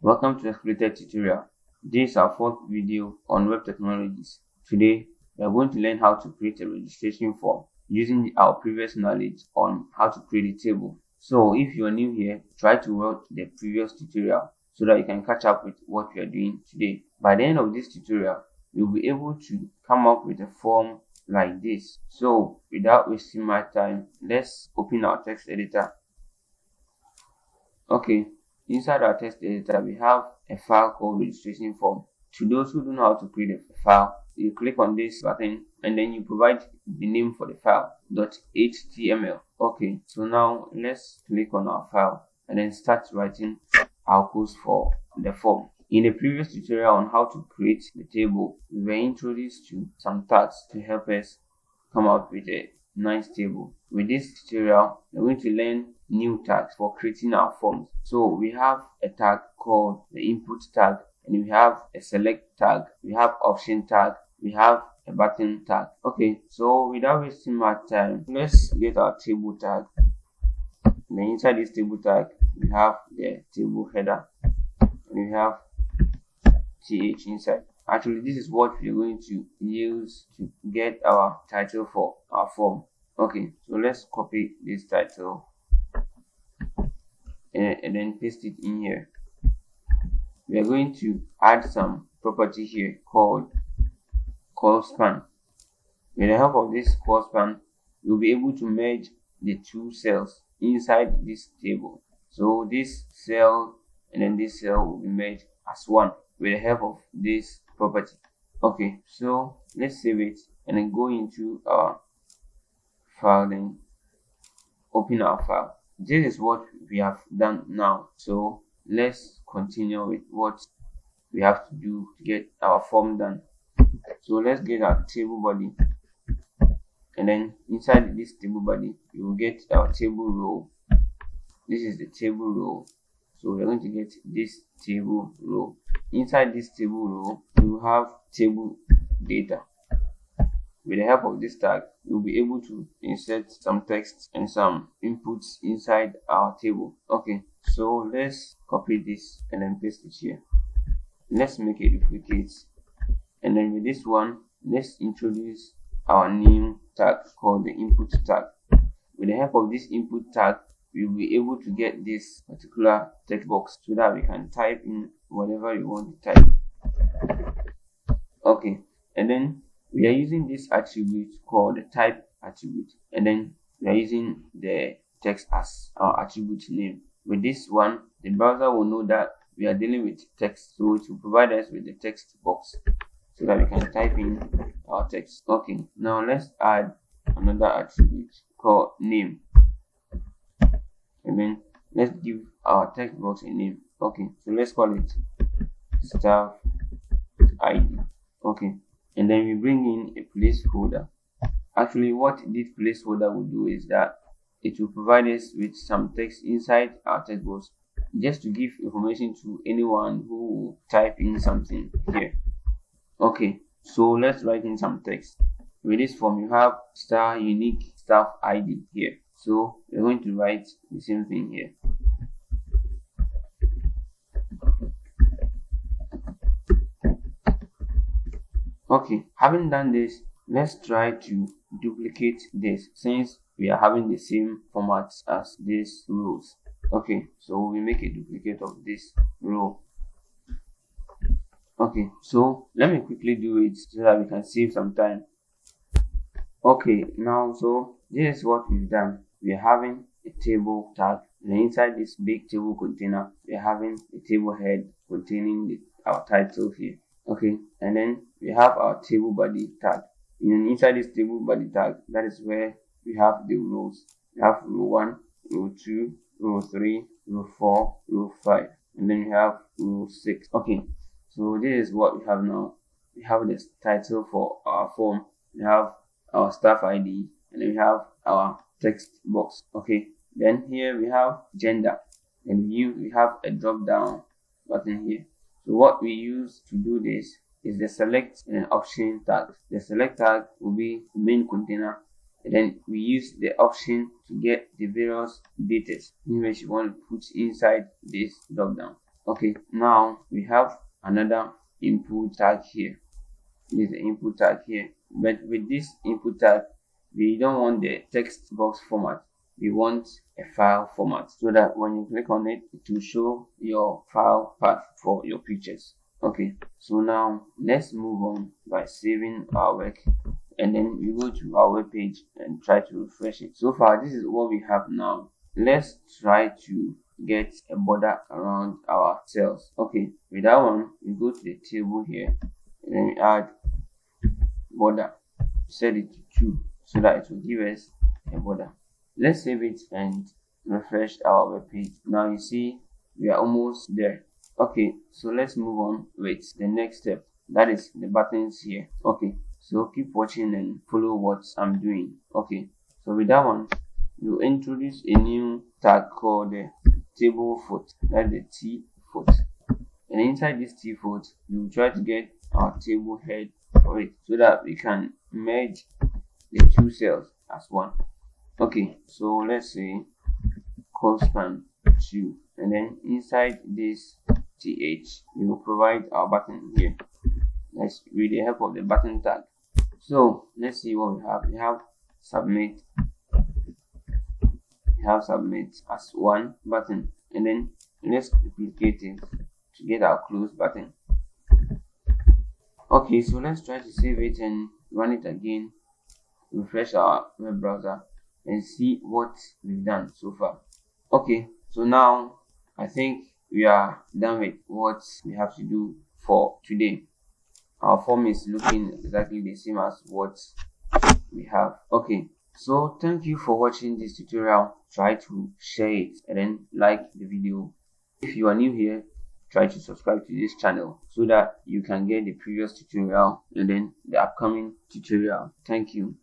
Welcome to Exploited Tutorial. This is our fourth video on web technologies. Today, we are going to learn how to create a registration form using our previous knowledge on how to create a table. So if you are new here, try to watch the previous tutorial so that you can catch up with what we are doing today. By the end of this tutorial, you'll be able to come up with a form like this. So without wasting my time, let's open our text editor. Okay, inside our text editor, we have a file called registration form. To those who don't know how to create a file, you click on this button and then you provide the name for the file, .html. Okay, so now let's click on our file and then start writing our codes for the form. In the previous tutorial on how to create the table, we were introduced to some tags to help us come up with a nice table. With this tutorial, we're going to learn new tags for creating our forms. So we have a tag called the input tag, and we have a select tag, we have option tag, we have a button tag. Okay, so without wasting much time, let's get our table tag. And then inside this table tag, we have the table header, and we have th inside. Actually, this is what we're going to use to get our title for our form. Okay, so let's copy this title and then paste it in here. We are going to add some property here called call span. With the help of this call span, you'll be able to merge the two cells inside this table. So this cell and then this cell will be merged as one with the help of this property. Okay, so let's save it and then go into our file, then open our file. This is what we have done now. So let's continue with what we have to do to get our form done. So let's get our table body, and then inside this table body you will get our table row. This is the table row, so we're going to get this table row. Inside this table row you have table data. With the help of this tag, you'll be able to insert some text and some inputs inside our table. Okay, so let's copy this and then paste it here. Let's make a duplicate, and then with this one, let's introduce our new tag called the input tag. With the help of this input tag, we'll be able to get this particular text box so that we can type in whatever you want to type. Okay, and then we are using this attribute called the type attribute, and then we are using the text as our attribute name. With this one, the browser will know that we are dealing with text, so it will provide us with the text box so that we can type in our text. Okay, now let's add another attribute called name, and then let's give our text box a name. Okay, so let's call it staff ID. Okay, and then we bring in a placeholder. Actually, what this placeholder will do is that it will provide us with some text inside our text box just to give information to anyone who will type in something here. Okay, so let's write in some text. With this form, you have star unique staff ID here. So we're going to write the same thing here. Okay, having done this, let's try to duplicate this since we are having the same formats as these rows. Okay, so we make a duplicate of this row. Okay, so let me quickly do it so that we can save some time. Okay, now so this is what we've done. We are having a table tag, and inside this big table container, we are having a table head containing our title here. Okay, and then we have our table body tag. And inside this table body tag, that is where we have the rows. We have row 1, row 2, row 3, row 4, row 5, and then we have row 6. Okay, so this is what we have now. We have this title for our form, we have our staff ID, and then we have our text box. Okay, then here we have gender, and we have a drop down button here. So what we use to do this is the select and option tag. The select tag will be the main container, and then we use the option to get the various data which you want to put inside this drop down. Okay, now we have another input tag here. This is the input tag here, but with this input tag we don't want the text box format, we want a file format, so that when you click on it, it will show your file path for your pictures. Okay, so now let's move on by saving our work, and then we go to our web page and try to refresh it. So far this is what we have now. Let's try to get a border around our cells. Okay, with that one we go to the table here and then we add border, set it to 2 so that it will give us a border. Let's save it and refresh our web page. Now you see we are almost there. Okay, so let's move on with the next step, that is the buttons here. Okay, so keep watching and follow what I'm doing. Okay, so with that one you introduce a new tag called the table foot, that's the T foot, and inside this T foot you try to get our table head for it so that we can merge the two cells as one. Okay, so let's say cospan 2, and then inside this th we will provide our button here. Let's with the help of the button tag. So let's see what we have. We have submit as one button, and then let's duplicate it to get our close button. Okay, so let's try to save it and run it again, refresh our web browser and see what we've done so far. Okay, so now I think we are done with what we have to do for today. Our form is looking exactly the same as what we have. Okay, so thank you for watching this tutorial. Try to share it and then like the video. If you are new here, try to subscribe to this channel so that you can get the previous tutorial and then the upcoming tutorial. Thank you.